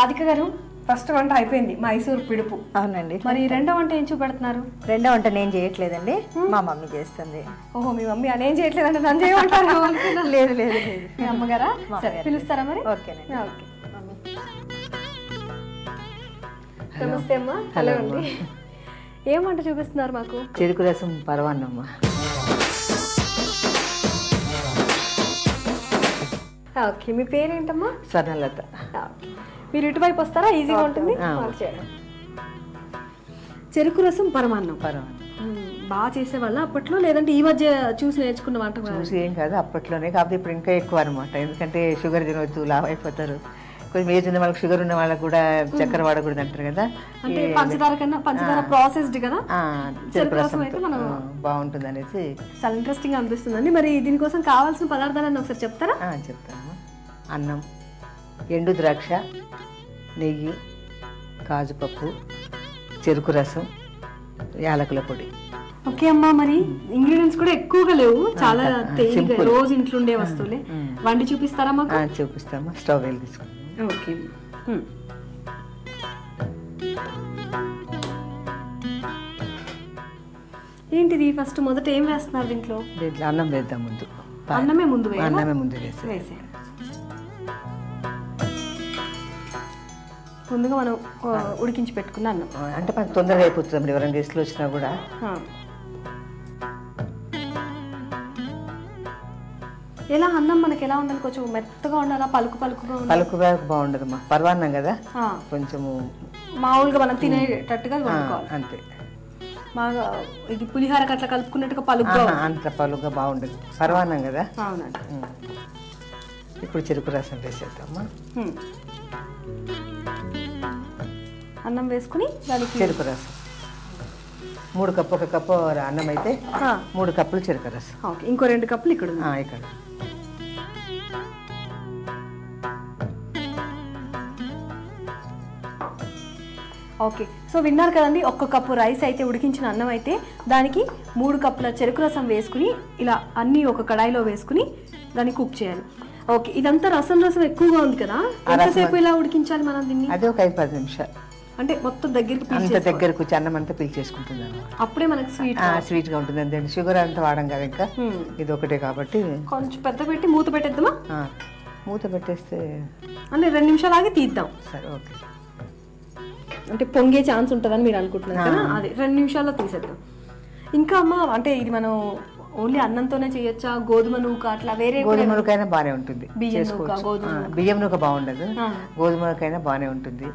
రాధిక గారు ఫస్ట్ వంట అయిపోయింది, మైసూర్ పిడుపు. అవునండి. మరి రెండో వంట ఏం చూపెడుతున్నారు? రెండో వంట నేను చేయట్లేదండి, మా మమ్మీ చేస్తుంది. ఓహో, మీ మమ్మీ అనేం చేయట్లేదంటే నన్ను చేయమంటారు? లేదు లేదు లేదు, మీ అమ్మగారా? సరే, పిలుస్తారా మరి? ఓకేనండి. ఓకే. నమస్తే అమ్మా. హలో అండి. ఏం వంట చూపిస్తున్నారు మాకు? చెరుకు రసం పరవాన్నమ్మ. ఓకే, మీ పేరేంటమ్మా? స్వర్ణలత. మీరు ఇటువైపు వస్తారా? ఈజీగా ఉంటుంది. చెరుకు రసం పరమాన్నం. బాగా చేసేవాళ్ళ అప్పట్లో, లేదంటే ఈ మధ్య చూసి నేర్చుకున్న వంట? చూసి ఏం కాదు, అప్పట్లోనే. కాకపోతే ఇప్పుడు ఇంకా ఎక్కువ అనమాట, ఎందుకంటే షుగర్ తినవద్దు, లావ్ అయిపోతారు. కొంచెం ఏజ్ ఉన్న వాళ్ళకి, షుగర్ ఉన్న వాళ్ళకి కూడా చక్కెర వాడకూడదు అంటారు కదా. అంటే పంచదార కన్నా పంచదార ప్రాసెస్డ్ కదా, చెరుకు రసం అయితే మనం బాగుంటుంది అనేసి చాలా ఇంట్రెస్టింగ్ గా అనిపిస్తుందండి. మరి దీనికోసం కావాల్సిన పదార్థాలన్నీ ఒకసారి చెప్తారా? చెప్తాను. అన్నం, ఎండు ద్రాక్ష, నెయ్యి, కాజుపప్పు, చెరుకు రసం, యాలకుల పొడి. ఓకే అమ్మా, మరి ఇంగ్రీడియంట్స్ కూడా ఎక్కువగా లేవు, చాలా తేలిక, రోజు ఇంట్లో ఉండే వస్తువులే. వండి చూపిస్తారా మాకు? చూపిస్తామా. స్టవ్ వెలిగించుకుంటాం. ఓకే. ఏంటిది ఫస్ట్ మొదట ఏం వేస్తున్నారు దీంట్లో? దీంట్లో అన్నం వేద్దాం ముందు. అన్నమే ముందు వేసి ముందుగా మనం ఉడికించి పెట్టుకున్న అన్నం. అంటే మనకు తొందరగా అయిపోతుంది, ఎవరైనా గెస్ట్లు వచ్చినా కూడా. ఎలా అన్నం మనకి ఎలా ఉండాలి? కొంచెం మెత్తగా ఉండాలా, పలుకుగా బాగుండదమ్మా, పరవాన్నం కదా, కొంచెము మామూలుగా మనం తినేటట్టుగా వండుకోవాలి అంతే. బాగా ఇది పులిహార అట్లా కలుపుకున్నట్టుగా అంత పలుగ్గా బాగుండదు, పరవాన్నం కదా. అవునండి. ఇప్పుడు చెరుకు రసం వేసేద్దామా. అన్నం వేసుకుని దానికి చెరుకు రసం 3 కప్పు, 1 కప్పు అన్నం అయితే 3 కప్పులు చెరుకు రసం. ఓకే, ఇంకో 2 కప్పులు ఇక్కడ. ఓకే, సో విన్నారు కదండి, 1 కప్పు రైస్ అయితే, ఉడికించిన అన్నం అయితే, దానికి 3 కప్పుల చెరుకు రసం వేసుకుని ఇలా అన్ని ఒక కడాయిలో వేసుకుని దాన్ని కుక్ చేయాలి. ఓకే, ఇదంతా రసం ఎక్కువగా ఉంది కదా, ఎంతసేపు ఇలా ఉడికించాలి మనం దీన్ని? అదే ఒక 5-10 నిమిషాలు. అంటే మొత్తం దగ్గరికి అన్నం అంతా పీల్చేసుకుంటుంది, అప్పుడే మనకి స్వీట్ గా ఉంటుంది. అంతే, షుగర్ అంతా వాడం కదా, ఇంకా ఇది ఒకటే కాబట్టి కొంచెం పెద్ద పెట్టి మూత పెట్టేద్దామా? మూత పెట్టేస్తే అంటే 2 నిమిషాలు ఆగి తీద్దాం. సరే, ఓకే. అంటే పొంగే ఛాన్స్ ఉంటుందని మీరు అనుకుంటున్నారు కదా, అది 2 నిమిషాల్లో తీసేద్దాం. ఇంకా అమ్మ, అంటే ఇది మనం ఓన్లీ అన్నంతోనే చేయొచ్చా? గోధుమ నూక అట్లా వేరే? గోధుమ నూకైనా బాగానే ఉంటుంది. బియ్యం నూక బాగుండదు, గోధుమ నూకైనా బాగానే ఉంటుంది.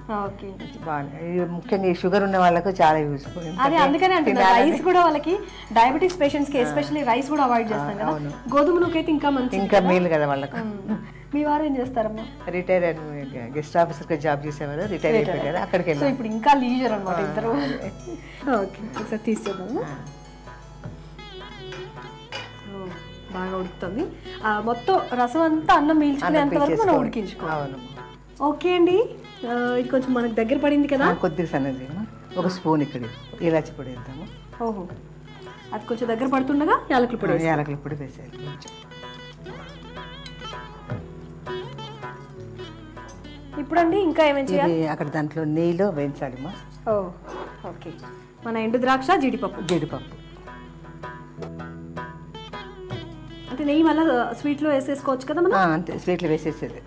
ముఖ్యంగా ఈ షుగర్ ఉన్న వాళ్ళకు చాలా యూస్ఫుల్. అదే, అందుకనే అంటే రైస్ కూడా వాళ్ళకి, డయాబెటీస్ పేషెంట్స్ కి ఎస్పెషల్లీ రైస్ కూడా అవాయిడ్ చేస్తాం కదా, గోధుమ నూక అయితే ఇంకా మంచి, ఇంకా మేలు కదా వాళ్ళకు. మీ వారు ఏం చేస్తారమ్మా? రిటైర్ గెస్ట్ ఆఫీసర్ గా జాబ్ చేసేవారు, రిటైర్ అయిపోయారు కదా, అక్కడికి వెళ్ళారు. ఇప్పుడు ఇంకా లీజర్ అనమాట ఇద్దరు. ఓకే, ఒకసారి తీసేద్దాము. బాగా ఉడుకుతుంది, మొత్తం రసం అంతా అన్నం పీల్చుకునేంత వరకు మనం ఉడికించుకోవాలి. ఓకే అండి, ఇది కొంచెం మనకు దగ్గర పడింది కదా. కొద్దిగా సన్నది, 1 స్పూన్ ఇక్కడ ఇలాచి పొడి వేద్దాము. ఓహో, అది కొంచెం దగ్గర పడుతుండగా యాలకుల పొడి వేసేది. ఇప్పుడండి ఇంకా ఏమేమి చేయాలి? అక్కడ దాంట్లో నెయ్యిలో వేయించాలి. ఓకే, మన ఎండు ద్రాక్ష, జీడిపప్పు. అంటే నెయ్యి మళ్ళీ స్వీట్లో వేసేసుకోవచ్చు కదా మనం? అంతే, స్వీట్లో వేసేసేది.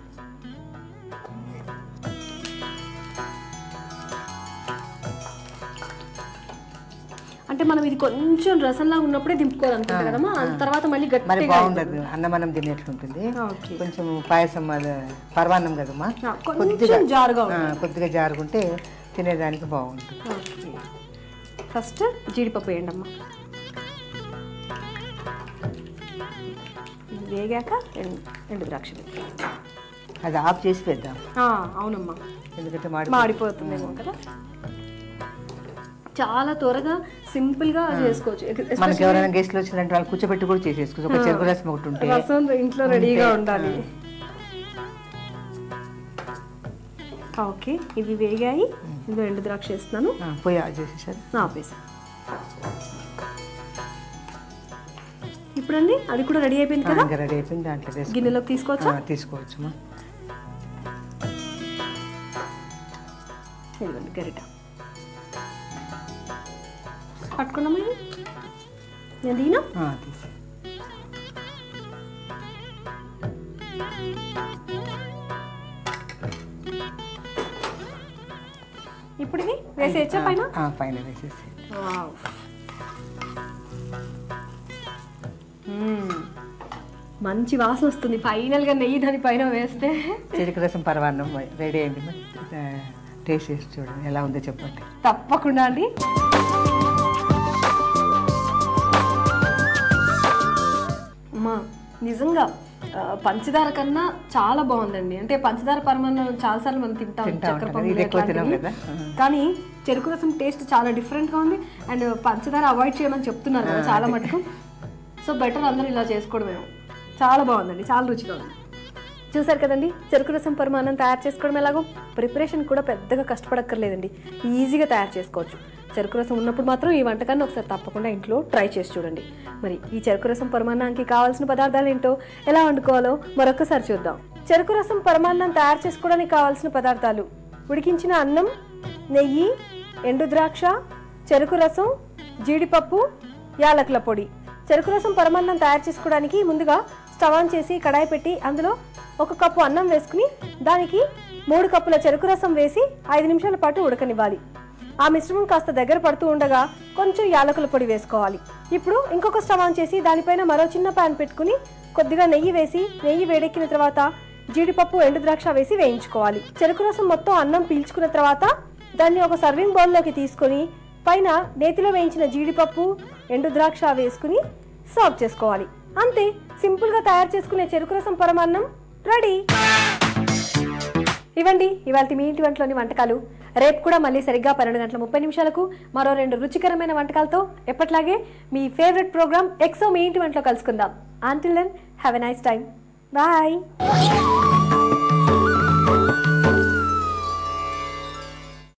అంటే మనం ఇది కొంచెం రసంలా ఉన్నప్పుడే దింపుకోవాలనుకుంటా కదమ్మా, తర్వాత మళ్ళీ గట్టిగా బాగుండదు, అన్నం తినేట్లుంటుంది. కొంచెం పాయసం, పరవాన్నం కదమ్మా, కొద్దిగా జారుగుంటే తినేదానికి బాగుంటుంది. ఫస్ట్ జీడిపప్పు వేయండి అమ్మా, వేగాక ఎండు ద్రాక్ష అది ఆఫ్ చేసి వేద్దాం. అవునమ్మా, ఎందుకంటే మాడిపోతుందేమో కదా. చాలా త్వరగా సింపుల్ గా చేసుకోవచ్చు. మనకి ఎవరైనా గెస్ట్లు వచ్చినట్టు వాళ్ళు కూర్చోబెట్టి కూడా చేసేసుకోవచ్చు. ఒక చెరుకు రసం ఒకటి ఉంటే, రసం ఇంట్లో రెడీగా ఉండాలి. ఓకే, ఇవి వేగాయి, ఇందులో ఎండు ద్రాక్ష వేస్తున్నాను. పొయ్యి ఆఫ్ చేసేసారు, ఆపేసాను. ఇప్పుడండి అది కూడా రెడీ అయిపోయింది కదా, రెడీ అయిపోయింది. దాంట్లో గిన్నెలోకి తీసుకోవచ్చు. తీసుకోవచ్చుమా. ఇదిగోండి గరిట పట్టుకున్నామా, నేను దీనా తీసి ఇప్పుడు ఇది వేసేయచ్చా పైన? పైన వేసేసి. మంచి వాసన వస్తుంది. ఫైనల్గా నెయ్యి దాని పైన వేస్తే చెరుకు రసం పరమాన్నం రెడీ అయింది. టేస్ట్ చేసి చూడండి ఎలా ఉందో చెప్పండి. తప్పకుండా అండి. అమ్మా నిజంగా పంచదార కన్నా చాలా బాగుందండి. అంటే పంచదార పరమాన్నం చాలాసార్లు మనం తింటాం చక్కెర పొంగల్, కానీ చెరుకు రసం టేస్ట్ చాలా డిఫరెంట్గా ఉంది. అండ్ పంచదార అవాయిడ్ చేయమని చెప్తున్నారు కదా చాలా మటుకు. సో బెటర్ అందరూ ఇలా చేసుకోవడమేమో. చాలా బాగుందండి, చాలా రుచిగా ఉంది. చూసారు కదండి చెరుకు రసం పరమాన్నం తయారు చేసుకోవడం ఎలాగో. ప్రిపరేషన్ కూడా పెద్దగా కష్టపడక్కర్లేదండి, ఈజీగా తయారు చేసుకోవచ్చు. చెరుకు రసం ఉన్నప్పుడు మాత్రం ఈ వంటకాన్ని ఒకసారి తప్పకుండా ఇంట్లో ట్రై చేసి చూడండి. మరి ఈ చెరుకు రసం పరమాన్నానికి కావాల్సిన పదార్థాలు ఏంటో, ఎలా వండుకోవాలో మరొకసారి చూద్దాం. చెరుకు రసం పరమాన్నం తయారు చేసుకోవడానికి కావాల్సిన పదార్థాలు: ఉడికించిన అన్నం, నెయ్యి, ఎండు ద్రాక్ష, చెరుకు రసం, జీడిపప్పు, యాలకుల పొడి. చెరుకు రసం పరమాన్నం తయారు చేసుకోవడానికి ముందుగా స్టవ్ ఆన్ చేసి కడాయి పెట్టి అందులో 1 కప్పు అన్నం వేసుకుని దానికి 3 కప్పుల చెరుకు రసం వేసి 5 నిమిషాల పాటు ఉడకనివ్వాలి. ఆ మిశ్రమం కాస్త దగ్గర పడుతూ ఉండగా కొంచెం యాలకుల పొడి వేసుకోవాలి. ఇప్పుడు ఇంకొక స్టవ్ ఆన్ చేసి దానిపైన మరో చిన్న ప్యాన్ పెట్టుకుని కొద్దిగా నెయ్యి వేసి, నెయ్యి వేడెక్కిన తర్వాత జీడిపప్పు, ఎండు ద్రాక్ష వేసి వేయించుకోవాలి. చెరుకు రసం మొత్తం అన్నం పీల్చుకున్న తర్వాత దాన్ని ఒక సర్వింగ్ బౌల్లోకి తీసుకొని పైన నేతిలో వేయించిన జీడిపప్పు, ఎండు ద్రాక్ష వేసుకుని సర్వ్ చేసుకోవాలి. అంతే, సింపుల్గా తయారు చేసుకునే చెరుకు రసం పరమాన్నం రెడీ. ఇవ్వండి ఇవాళ మీ ఇంటి వంటలోని వంటకాలు. రేపు కూడా మళ్ళీ సరిగ్గా 12:30 మరో 2 రుచికరమైన వంటకాలతో ఎప్పట్లాగే మీ ఫేవరెట్ ప్రోగ్రామ్ ఎక్సో మీ ఇంటి వంటలో కలుసుకుందాం. Until then, have a nice time. Bye.